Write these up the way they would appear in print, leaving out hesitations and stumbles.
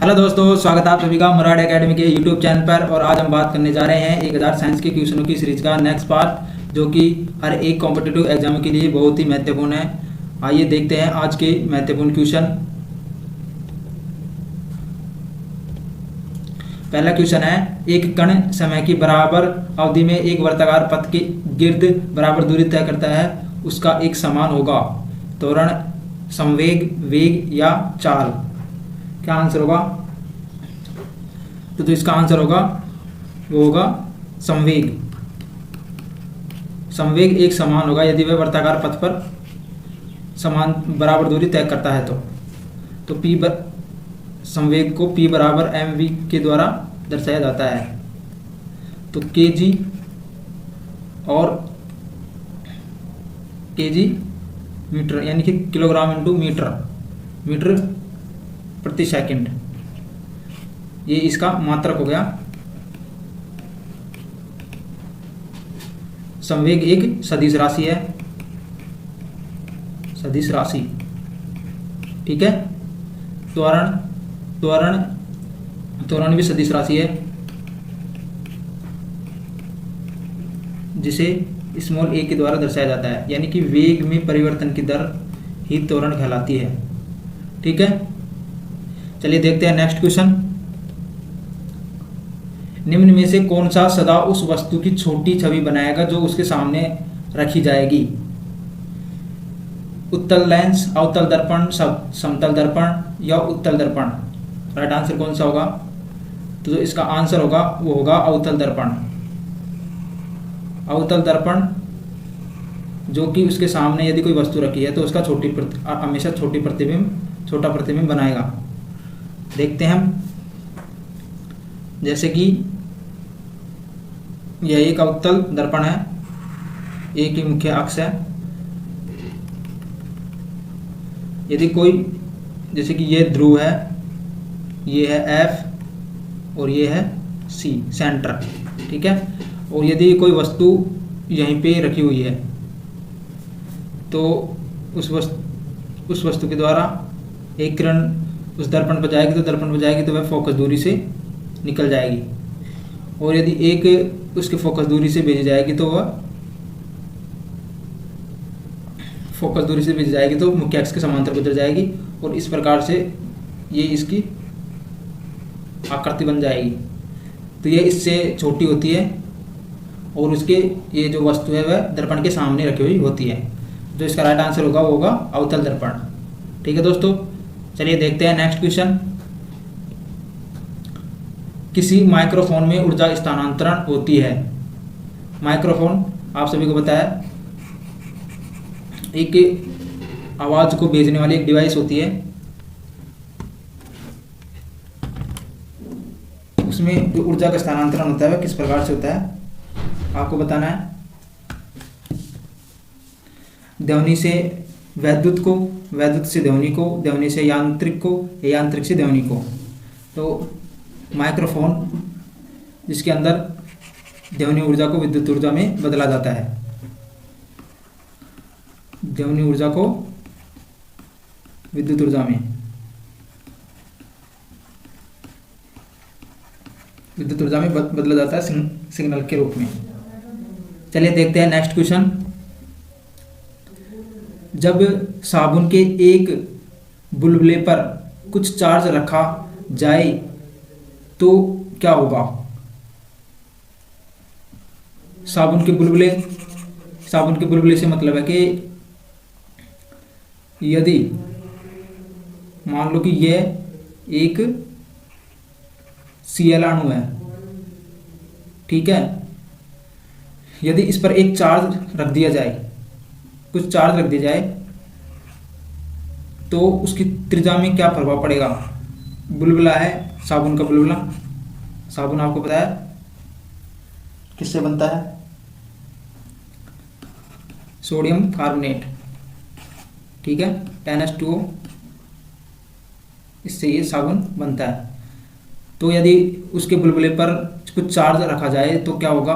Hello दोस्तों, स्वागत है आप सभी का मुराद एकेडमी के यूट्यूब चैनल पर। और आज हम बात करने जा रहे हैं 1000 साइंस के क्वेश्चनों की सीरीज का नेक्स्ट पार्ट, जो कि हर एक कॉम्पिटिटिव एग्जाम के लिए बहुत ही महत्वपूर्ण है। आइए देखते हैं आज के महत्वपूर्ण क्वेश्चन। पहला क्वेश्चन है, एक कण समय की बराबर अवधि में एक वर्ताकार पथ के गिर्द बराबर दूरी तय करता है, उसका एक समान होगा त्वरण, संवेग, वेग या चाल। क्या आंसर होगा? तो इसका आंसर होगा वो होगा संवेग। संवेग एक समान होगा यदि वह वर्ताकार पथ पर समान बराबर दूरी तय करता है तो संवेग को P बराबर mv के द्वारा दर्शाया जाता है। तो kg और kg मीटर यानी कि किलोग्राम इंटू मीटर प्रति सेकंड, ये इसका मात्रक हो गया। संवेग एक सदिश राशि है, सदिश राशि, ठीक है। त्वरण भी सदिश राशि है, जिसे स्मॉल a के द्वारा दर्शाया जाता है, यानी कि वेग में परिवर्तन की दर ही त्वरण कहलाती है, ठीक है। चलिए देखते हैं नेक्स्ट क्वेश्चन। निम्न में से कौन सा सदा उस वस्तु की छोटी छवि बनाएगा जो उसके सामने रखी जाएगी? उत्तल लेंस, अवतल दर्पण, समतल दर्पण या उत्तल दर्पण। राइट आंसर कौन सा होगा? तो जो इसका आंसर होगा वो होगा अवतल दर्पण। अवतल दर्पण जो कि उसके सामने यदि कोई वस्तु रखी है तो उसका हमेशा छोटा प्रतिबिंब बनाएगा। देखते हैं हम, जैसे कि यह एक अवतल दर्पण है, एक ही मुख्य अक्ष है। यदि कोई, जैसे कि ये ध्रुव है, ये है F और ये है C सेंटर, ठीक है। और यदि कोई वस्तु यहीं पे रखी हुई है तो उस वस्तु के द्वारा एक किरण उस दर्पण पर जाएगी तो वह फोकस दूरी से निकल जाएगी। और यदि एक उसके फोकस दूरी से भेजी जाएगी तो वह मुख्य अक्ष के समांतर गुजर जाएगी और इस प्रकार से ये इसकी आकृति बन जाएगी। तो ये इससे छोटी होती है और उसके ये जो वस्तु है वह दर्पण के सामने रखी हुई होती है। जो इसका राइट आंसर होगा वो होगा अवतल दर्पण, ठीक है दोस्तों। चलिए देखते हैं नेक्स्ट क्वेश्चन। किसी माइक्रोफोन में ऊर्जा स्थानांतरण होती है। माइक्रोफोन आप सभी को पता है एक आवाज को भेजने वाली एक डिवाइस होती है। उसमें जो ऊर्जा का स्थानांतरण होता है वह किस प्रकार से होता है आपको बताना है। ध्वनि से वैद्युत को, वैद्युत से ध्वनि को, ध्वनि से यांत्रिक को, यांत्रिक से ध्वनि को। तो माइक्रोफोन जिसके अंदर ध्वनि ऊर्जा को विद्युत ऊर्जा में बदला जाता है, ध्वनि ऊर्जा को विद्युत ऊर्जा में बदला जाता है सिग्नल के रूप में। चलिए देखते हैं नेक्स्ट क्वेश्चन। जब साबुन के एक बुलबुले पर कुछ चार्ज रखा जाए तो क्या होगा? साबुन के बुलबुले से मतलब है कि यदि मान लो कि यह एक Cl अणु है, ठीक है। यदि इस पर एक चार्ज रख दिया जाए, कुछ चार्ज रख दिया जाए तो उसकी त्रिज्या में क्या प्रभाव पड़ेगा? बुलबुला है साबुन का बुलबुला। साबुन आपको पता है किससे बनता है? सोडियम कार्बोनेट, ठीक है, NH2O, इससे ये साबुन बनता है। तो यदि उसके बुलबुले पर कुछ चार्ज रखा जाए तो क्या होगा?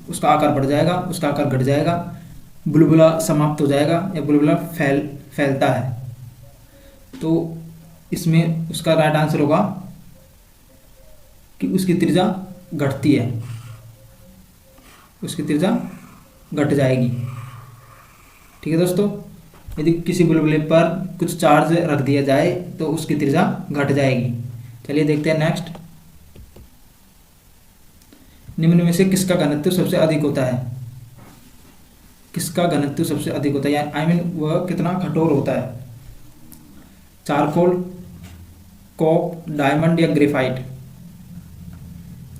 उसका आकार बढ़ जाएगा, उसका आकार घट जाएगा, बुलबुला समाप्त हो जाएगा या बुलबुला फैलता है। तो इसमें उसका राइट आंसर होगा कि उसकी त्रिज्या घटती है, उसकी त्रिज्या घट जाएगी। ठीक है दोस्तों, यदि किसी बुलबुले पर कुछ चार्ज रख दिया जाए तो उसकी त्रिज्या घट जाएगी। चलिए देखते हैं नेक्स्ट। निम्न में से किसका घनत्व सबसे अधिक होता है? किसका घनत्व सबसे अधिक होता है, या आई मीन वह कितना कठोर होता है? चारकोल, कॉप, डायमंड या ग्रेफाइट?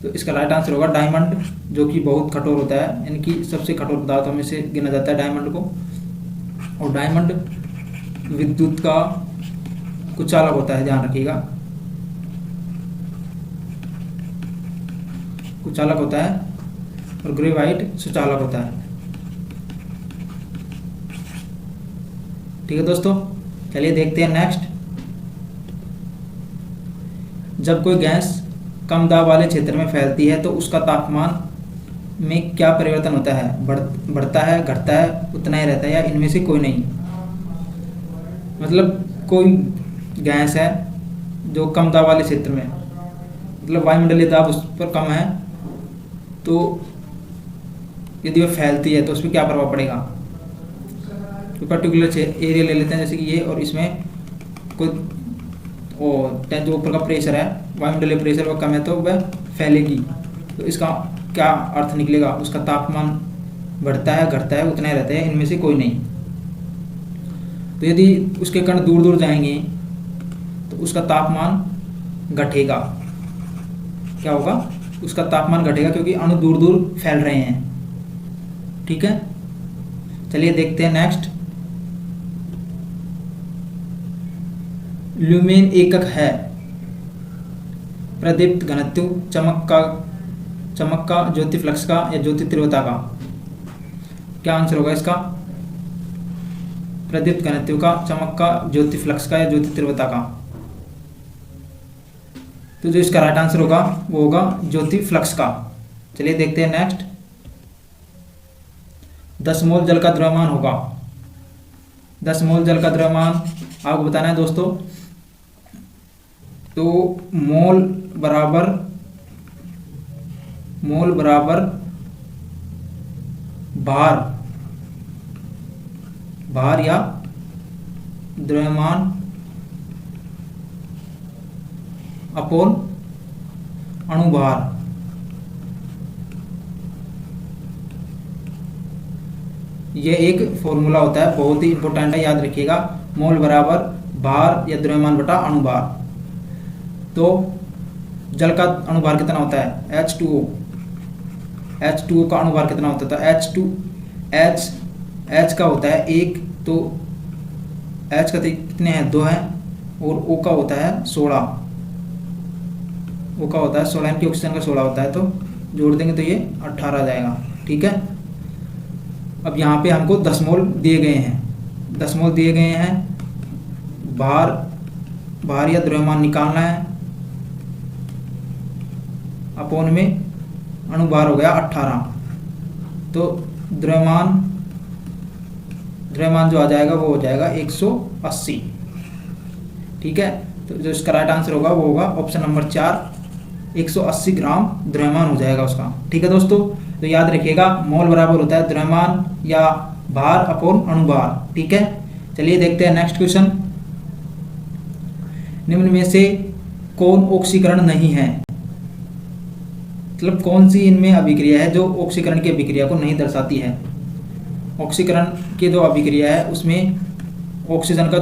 तो इसका राइट आंसर होगा डायमंड, जो कि बहुत कठोर होता है, यानी कि सबसे कठोर पदार्थों में से गिना जाता है डायमंड को। और डायमंड विद्युत का कुचालक होता है, ध्यान रखिएगा, कुचालक होता है। और ग्रेफाइट सुचालक होता है। ठीक है दोस्तों, चलिए देखते हैं नेक्स्ट। जब कोई गैस कम दाब वाले क्षेत्र में फैलती है तो उसका तापमान में क्या परिवर्तन होता है? बढ़ता है, घटता है, उतना ही रहता है, या इनमें से कोई नहीं? मतलब कोई गैस है जो कम दाब वाले क्षेत्र में, मतलब वायुमंडलीय दाब उस पर कम है, तो यदि वह फैलती है तो उस पर क्या प्रभाव पड़ेगा? तो पर्टिकुलर एरिया ले लेते हैं, जैसे कि ये, और इसमें कोई जो ऊपर का प्रेशर है, वायुमंडलीय प्रेशर वो कम है तो वह फैलेगी। तो इसका क्या अर्थ निकलेगा? उसका तापमान बढ़ता है, घटता है, उतना ही रहता है, इनमें से कोई नहीं। तो यदि उसके कण दूर दूर जाएंगे तो उसका तापमान घटेगा। क्या होगा? उसका तापमान घटेगा, क्योंकि अणु दूर दूर फैल रहे हैं। ठीक है, चलिए देखते हैं नेक्स्ट। ल्यूमेन एकक है प्रदीप्त घनत्व, चमक का, ज्योति फ्लक्स का, या ज्योति तीव्रता का? क्या आंसर होगा इसका? प्रदीप्त घनत्व का, चमक का, ज्योति फ्लक्स का, या ज्योति तीव्रता का? तो जो इसका राइट आंसर होगा वो होगा ज्योति फ्लक्स का। चलिए देखते हैं नेक्स्ट। 10 मोल जल का द्रव्यमान होगा। 10 मोल जल का द्रव्यमान आपको बताना है दोस्तों। तो मोल बराबर भार या द्रव्यमान अपॉन अणुभार। यह एक फॉर्मूला होता है, बहुत ही इंपॉर्टेंट है, याद रखिएगा। मोल बराबर भार या द्रव्यमान बटा अणुभार। तो जल का अणुभार कितना होता है? H2O। H2O का अणुभार कितना होता है? H का होता है 1, तो H का कितने हैं? 2 हैं, और O का होता है 16। O का होता है 16, इनकी ऑक्सीजन का 16 होता है, तो जोड़ देंगे तो ये 18 आ जाएगा। ठीक है, अब यहाँ पे हमको 10 मोल दिए गए हैं। 10 मोल दिए गए हैं, भार या द्रव्यमान निकालना है, अपोन में अणुभार हो गया 18। तो द्रव्यमान जो आ जाएगा वो हो जाएगा 180। ठीक है, तो जो इसका राइट आंसर होगा वो होगा ऑप्शन नंबर 4, 180 ग्राम द्रव्यमान हो जाएगा उसका। ठीक है दोस्तों, तो याद रखिएगा मोल बराबर होता है द्रव्यमान या भार अपॉन अणुभार। ठीक है, चलिए देखते हैं नेक्स्ट क्वेश्चन। निम्न में से कौन ऑक्सीकरण नहीं है? मतलब कौन सी इनमें अभिक्रिया है जो ऑक्सीकरण की अभिक्रिया को नहीं दर्शाती है? ऑक्सीकरण की जो अभिक्रिया है उसमें ऑक्सीजन का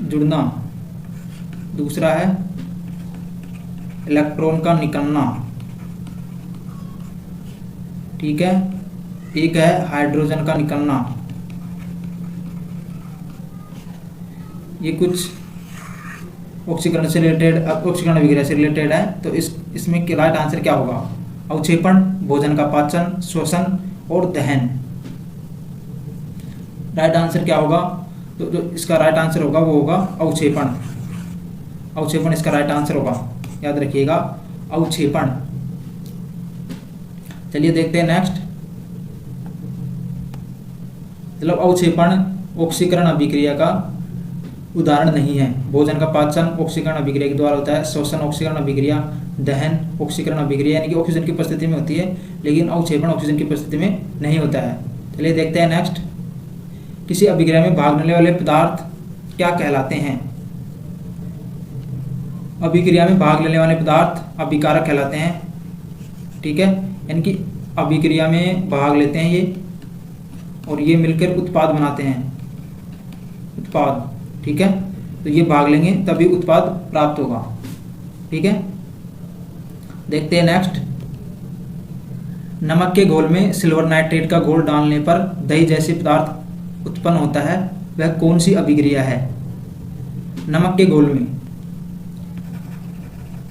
जुड़ना, दूसरा है इलेक्ट्रॉन का निकलना। ठीक है, एक है हाइड्रोजन का निकलना। ये कुछ ऑक्सीकरण से रिलेटेड, ऑक्सीकरण अभिक्रिया से रिलेटेड है। तो इसमें राइट आंसर क्या होगा? अवक्षेपण, भोजन का पाचन, श्वसन और दहन। राइट आंसर क्या होगा? तो जो इसका राइट आंसर होगा वो होगा अवक्षेपण। अवक्षेपण इसका राइट आंसर होगा, याद रखिएगा, अवक्षेपण। चलिए देखते हैं नेक्स्ट। मतलब अवक्षेपण ऑक्सीकरण अभिक्रिया का उदाहरण नहीं है। भोजन का पाचन ऑक्सीकरण अभिक्रिया के द्वारा होता है, श्वसन ऑक्सीकरण अभिक्रिया, दहन ऑक्सीकरण अभिक्रिया यानी कि ऑक्सीजन की उपस्थिति में होती है, लेकिन अवक्षेपण ऑक्सीजन की उपस्थिति में नहीं होता है। चलिए देखते हैं नेक्स्ट, किसी अभिक्रिया में भाग लेने वाले पदार्थ क्या कहलाते हैं? अभिक्रिया में भाग लेने वाले पदार्थ अभिकारक कहलाते हैं, ठीक है, यानी कि अभिक्रिया में भाग लेते हैं ये और ये मिलकर उत्पाद बनाते हैं, उत्पाद, ठीक है, तो ये भाग लेंगे तभी उत्पाद प्राप्त होगा, ठीक है। देखते हैं नेक्स्ट, नमक के घोल में सिल्वर नाइट्रेट का घोल डालने पर दही जैसे पदार्थ उत्पन्न होता है, वह कौन सी अभिक्रिया है? नमक के घोल में,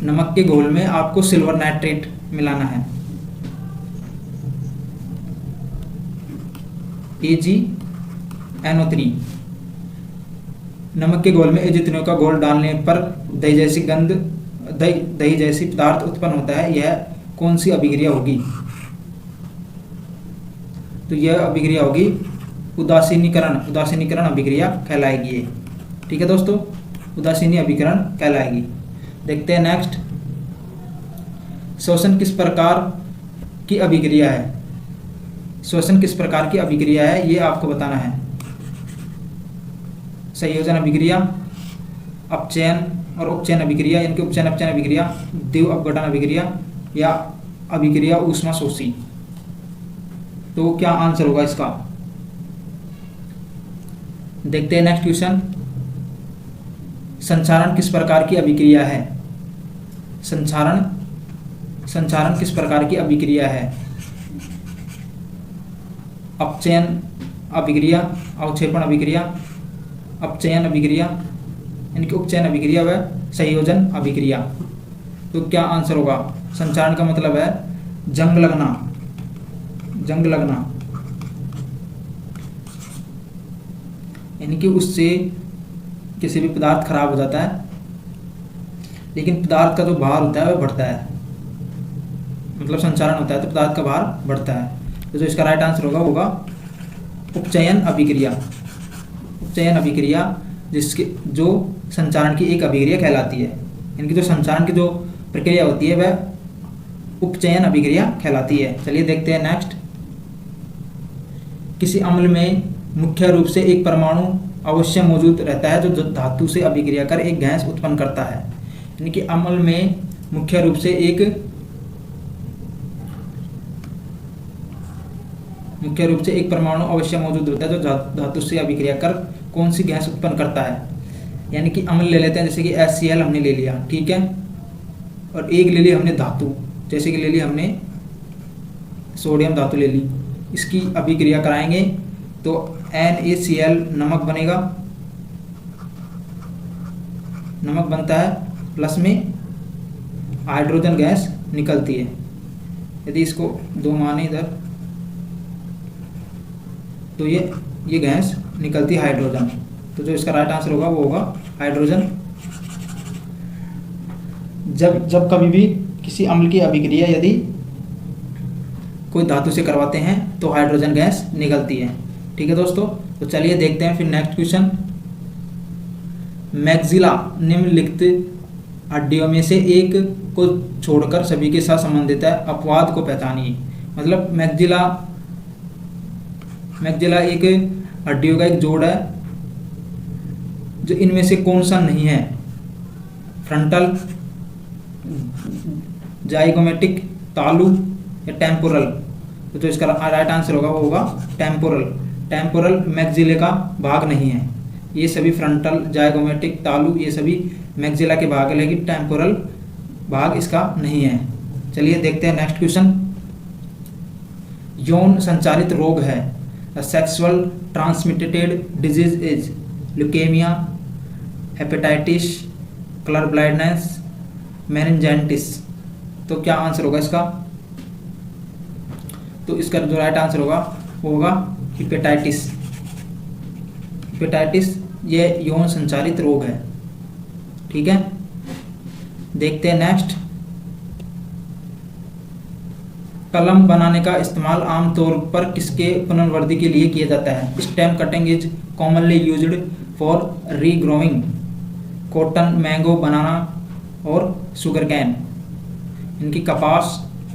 नमक के घोल में आपको सिल्वर नाइट्रेट मिलाना है, AgNO3। नमक के घोल में एजिथेनॉल का घोल डालने पर दही जैसी गंध, दही जैसी पदार्थ उत्पन्न होता है, यह कौन सी अभिक्रिया होगी? तो यह अभिक्रिया होगी उदासीनीकरण अभिक्रिया कहलाएगी ये, ठीक है दोस्तों, उदासीनी अभिकरण कहलाएगी। देखते हैं नेक्स्ट, श्वसन किस प्रकार की अभिक्रिया है? श्वसन किस प्रकार की अभिक्रिया है ये आपको बताना है। संयोजन अभिक्रिया, अपचयन और उपचयन अभिक्रिया, इनके उपचयन अपचयन अभिक्रिया, द्विव अपघटन अभिक्रिया या अभिक्रिया ऊष्मा शोषी। तो क्या आंसर होगा इसका? देखते हैं नेक्स्ट क्वेश्चन, संचारण किस प्रकार की अभिक्रिया है? संचारण किस प्रकार की अभिक्रिया है? अपचयन अभिक्रिया, अवक्षेपण अभिक्रिया, अपचयन अभिक्रिया, इनकी उपचयन अभिक्रिया व संयोजन अभिक्रिया। तो क्या आंसर होगा? संचारण का मतलब है जंग लगना, जंग लगना, यानी कि उससे किसी भी पदार्थ खराब हो जाता है, लेकिन पदार्थ का जो भार होता है वह बढ़ता है, मतलब संचारण होता है तो पदार्थ का भार बढ़ता है। तो जो इसका राइट आंसर होगा उपचयन अभिक्रिया। उपचयन अभिक्रिया जिसके जो संचारण की एक अभिक्रिया कहलाती है, इनकी जो संचारण की जो प्रक्रिया होती है वह उपचयन अभिक्रिया कहलाती है। चलिए देखते हैं नेक्स्ट, किसी अम्ल में मुख्य रूप से एक परमाणु अवश्य मौजूद रहता है जो धातु से अभिक्रिया कर एक गैस उत्पन्न करता है। यानी कि अम्ल में मुख्य रूप से एक परमाणु अवश्य मौजूद रहता है जो धातु से अभिक्रिया कर कौन सी गैस उत्पन्न करता है। यानी कि अम्ल ले लेते हैं, जैसे कि HCl हमने ले लिया, ठीक है, और एक ले ली हमने धातु, जैसे कि ले ली हमने सोडियम धातु ले ली, इसकी अभिक्रिया कराएंगे तो NaCl नमक बनेगा, नमक बनता है, प्लस में हाइड्रोजन गैस निकलती है। यदि इसको दो माने इधर तो ये गैस निकलती है हाइड्रोजन। तो जो इसका राइट आंसर होगा वो होगा हाइड्रोजन। जब कभी भी किसी अम्ल की अभिक्रिया यदि कोई धातु से करवाते हैं तो हाइड्रोजन गैस निकलती है, ठीक है दोस्तों। तो चलिए देखते हैं फिर नेक्स्ट क्वेश्चन, मैक्सिला निम्नलिखित हड्डियों में से एक को छोड़कर सभी के साथ संबंधित है, अपवाद को पहचानिए। मतलब मैक्सिला एक हड्डियों का एक जोड़ है जो इनमें से कौन सा नहीं है, फ्रंटल, जाइगोमेटिक, तालु या टेम्पोरल। तो जो इसका राइट आंसर होगा वो होगा टेम्पोरल। टेम्पोरल मैक्सिले का भाग नहीं है, ये सभी फ्रंटल, जाइगोमेटिक, तालु ये सभी मैक्सिला के भाग है, लेकिन टेम्पोरल भाग इसका नहीं है। चलिए देखते हैं नेक्स्ट क्वेश्चन, यौन संचालित रोग है, sexual transmitted disease is leukaemia, hepatitis, colour blindness, meningitis. तो क्या आंसर होगा इसका? तो इसका जो राइट आंसर होगा वो होगा हेपेटाइटिस। हेपेटाइटिस ये यौन संचालित रोग है, ठीक है। देखते हैं नेक्स्ट, कलम बनाने का इस्तेमाल आमतौर पर किसके पुनर्वृद्धि के लिए किया जाता है? Stem cutting is commonly used for regrowing cotton, mango, banana और शुगर कैन। इनकी कपास,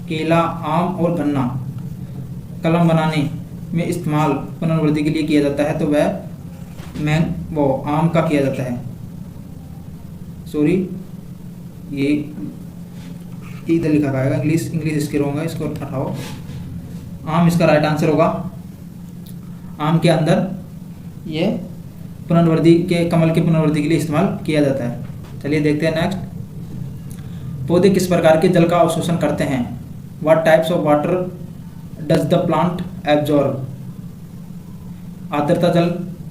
केला, आम और गन्ना कलम बनाने में इस्तेमाल पुनर्वृद्धि के लिए किया जाता है, तो वह वो आम का किया जाता है। सॉरी, ये इधर लिखा आएगा, इंग्लिश इसके रॉन्ग है, इसको हटाओ। आम इसका राइट आंसर होगा। आम के अंदर ये पुनर्वृद्धि के, कमल के पुनर्वृद्धि के लिए इस्तेमाल किया जाता है। चलिए देखते हैं नेक्स्ट। पौधे किस प्रकार के जल का अवशोषण करते हैं? What types of water does the plant absorb? आर्द्रता जल,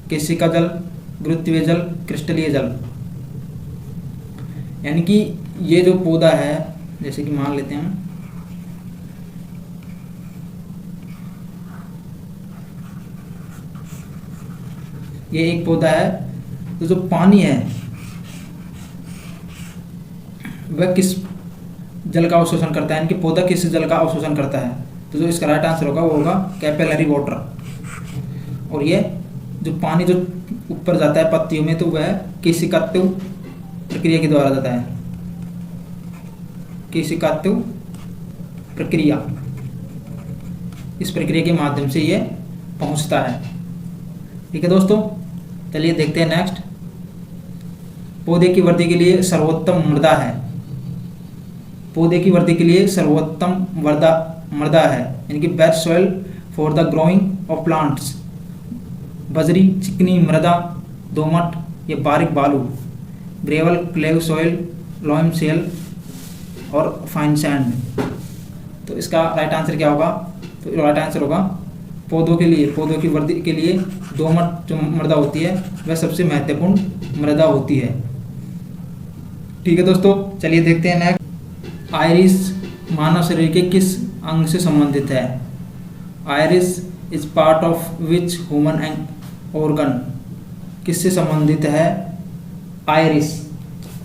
केशिका जल, गुरुत्वीय जल, क्रिस्टलीय जल। यानी कि ये जो पौधा है, जैसे कि मान लेते हैं ये एक पौधा है, तो जो पानी है वह किस जल का अवशोषण करता है? इनके पौधा किस जल का अवशोषण करता है? तो जो इसका राइट आंसर होगा वो होगा कैपिलरी वाटर। और ये जो पानी जो ऊपर जाता है पत्तियों में, तो वह केशिकात्व प्रक्रिया के द्वारा जाता है। केशिकात्व प्रक्रिया, इस प्रक्रिया के माध्यम से ये पहुंचता है। ठीक है दोस्तों, चलिए देखते हैं नेक्स्ट। पौधे की वृद्धि के लिए सर्वोत्तम मृदा है। पौधे की वृद्धि के लिए सर्वोत्तम मृदा है, यानी कि best soil for the growing of plants. बजरी, चिकनी मृदा, दोमट या बारीक बालू, ग्रेवल, क्ले सॉइल, लोम सोइल और फाइन सैंड। तो इसका राइट आंसर क्या होगा? तो राइट आंसर होगा पौधों की वृद्धि के लिए दोमट जो मृदा होती है वह सबसे महत्वपूर्ण मृदा होती है। ठीक है दोस्तों, चलिए देखते हैं नेक्स्ट। आइरिस मानव शरीर के किस अंग से संबंधित है? Iris is part of which human organ? किससे संबंधित है आइरिस?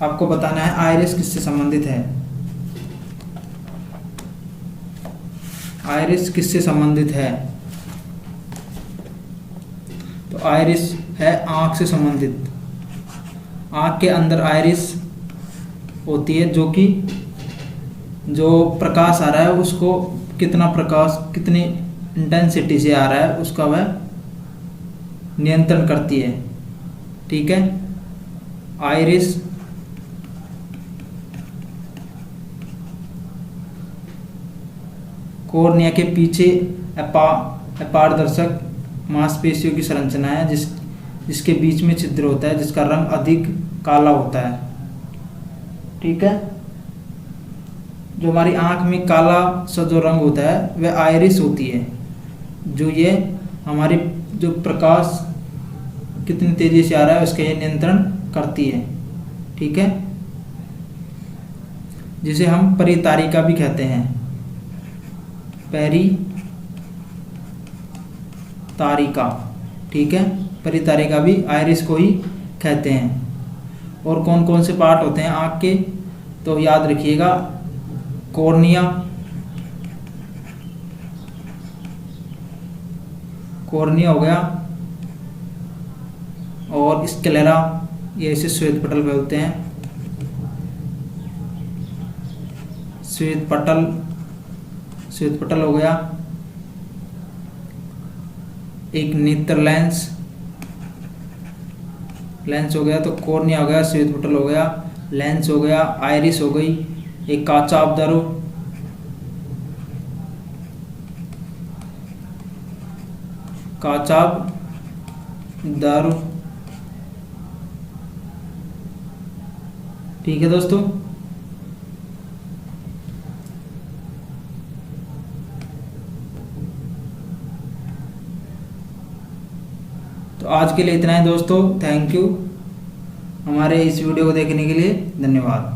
आपको बताना है आइरिस किससे संबंधित है। आइरिस किससे संबंधित है? तो आइरिस है आँख से संबंधित। आँख के अंदर आइरिस होती है, जो कि जो प्रकाश आ रहा है उसको कितना प्रकाश कितनी इंटेंसिटी से आ रहा है उसका वह नियंत्रण करती है। ठीक है, आइरिस कॉर्निया के पीछे अपारदर्शक मांसपेशियों की संरचना है, जिसके बीच में छिद्र होता है, जिसका रंग अधिक काला होता है। ठीक है, जो हमारी आंख में काला सा जो रंग होता है वह आइरिस होती है, जो ये हमारी जो प्रकाश कितनी तेजी से आ रहा है उसका ये नियंत्रण करती है। ठीक है, जिसे हम परितारिका भी कहते हैं। परितारिका, ठीक है, परितारिका भी आइरिस को ही कहते हैं। और कौन कौन से पार्ट होते हैं आँख के? तो याद रखिएगा, कॉर्निया हो गया, और स्क्लेरा, ये इसे श्वेत पटल बोलते हैं। श्वेत पटल हो गया। एक नेत्र लेंस हो गया, तो कॉर्निया हो गया, श्वेत पटल हो गया, लेंस हो गया, आइरिस हो गई। एक काचाबदारू, ठीक है दोस्तों, तो आज के लिए इतना ही दोस्तों। थैंक यू हमारे इस वीडियो को देखने के लिए, धन्यवाद।